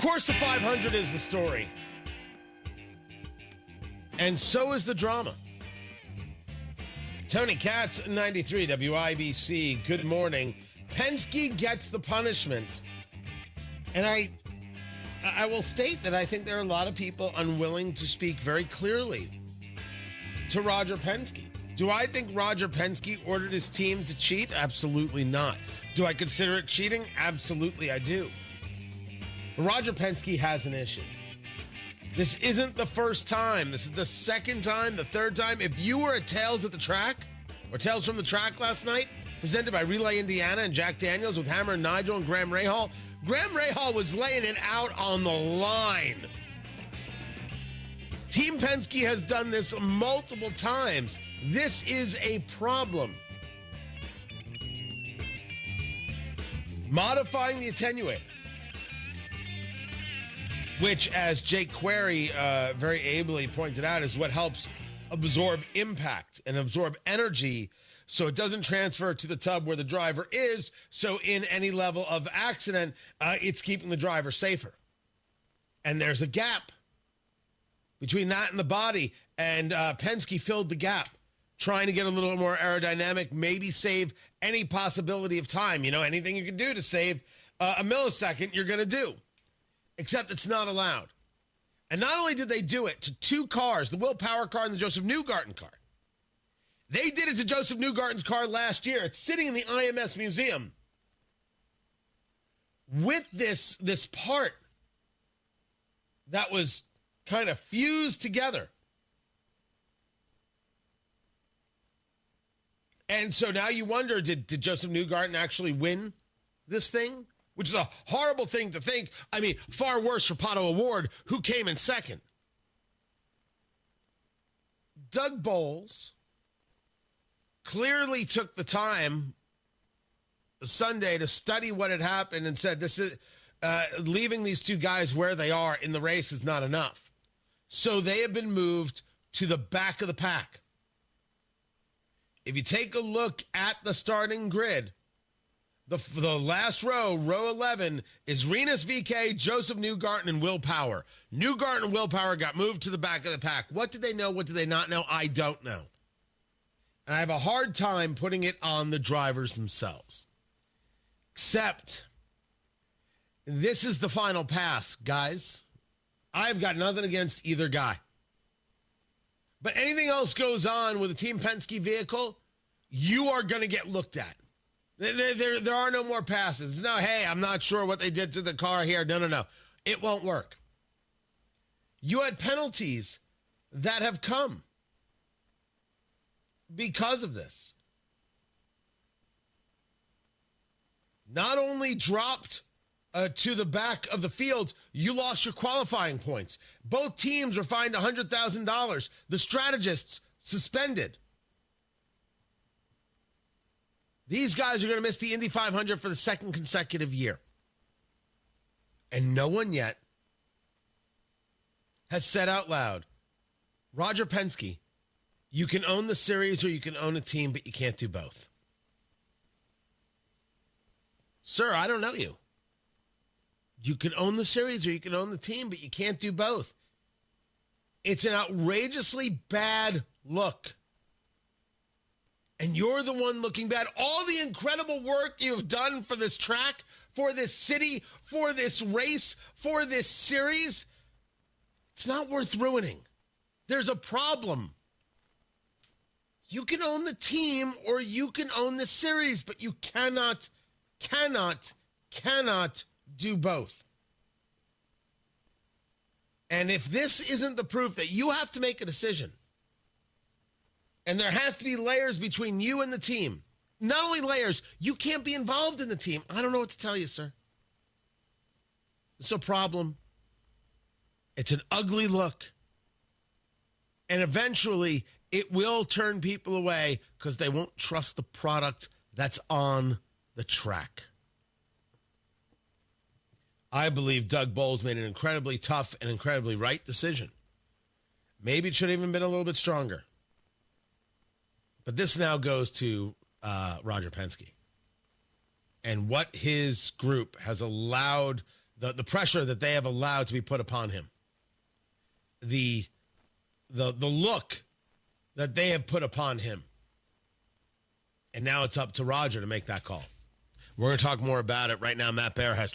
course, the 500 is the story. And so is the drama. Tony Katz, 93 WIBC. Good morning. Penske gets the punishment. And I will state that I think there are a lot of people unwilling to speak very clearly to Roger Penske. Do I think Roger Penske ordered his team to cheat? Absolutely not. Do I consider it cheating? Absolutely I do. But Roger Penske has an issue. This isn't the first time. This is the second time, the third time. If you were at Tales at the Track, or Tales from the Track last night, presented by Relay Indiana and Jack Daniels with Hammer and Nigel and Graham Rahal, Graham Rahal was laying it out on the line. Team Penske has done this multiple times. This is a problem. Modifying the attenuator, which, as Jake Query very ably pointed out, is what helps absorb impact and absorb energy so it doesn't transfer to the tub where the driver is. So in any level of accident, it's keeping the driver safer. And there's a gap between that and the body. And Penske filled the gap, trying to get a little more aerodynamic, maybe save any possibility of time. You know, anything you can do to save a millisecond, you're going to do. Except it's not allowed. And not only did they do it to two cars, the Will Power car and the Joseph Newgarden car, they did it to Joseph Newgarden's car last year. It's sitting in the IMS museum with this part that was kind of fused together. And so now you wonder, did Joseph Newgarden actually win this thing? Which is a horrible thing to think. I mean, far worse for Pato O'Ward, who came in second. Doug Bowles clearly took the time Sunday to study what had happened and said, this is leaving these two guys where they are in the race is not enough. So they have been moved to the back of the pack. If you take a look at the starting grid, the last row, row 11, is Rinus VeeKay, Joseph Newgarden, and Will Power. Newgarden and Will Power got moved to the back of the pack. What did they know? What did they not know? I don't know. And I have a hard time putting it on the drivers themselves. Except, this is the final pass, guys. I've got nothing against either guy. But anything else goes on with a Team Penske vehicle, you are going to get looked at. There are no more passes. No, hey, I'm not sure what they did to the car here. No. It won't work. You had penalties that have come because of this. Not only dropped to the back of the field, you lost your qualifying points. Both teams were fined $100,000. The strategists suspended. These guys are going to miss the Indy 500 for the second consecutive year. And no one yet has said out loud, Roger Penske, you can own the series or you can own a team, but you can't do both. Sir, I don't know you. You can own the series or you can own the team, but you can't do both. It's an outrageously bad look. And you're the one looking bad. All the incredible work you've done for this track, for this city, for this race, for this series, it's not worth ruining. There's a problem. You can own the team or you can own the series, but you cannot do both. And if this isn't the proof that you have to make a decision, and there has to be layers between you and the team. Not only layers, you can't be involved in the team. I don't know what to tell you, sir. It's a problem. It's an ugly look. And eventually, it will turn people away because they won't trust the product that's on the track. I believe Doug Bowles made an incredibly tough and incredibly right decision. Maybe it should have even been a little bit stronger. But this now goes to Roger Penske and what his group has allowed the pressure that they have allowed to be put upon him, the look that they have put upon him. And now it's up to Roger to make that call. We're going to talk more about it right now. Matt Bear has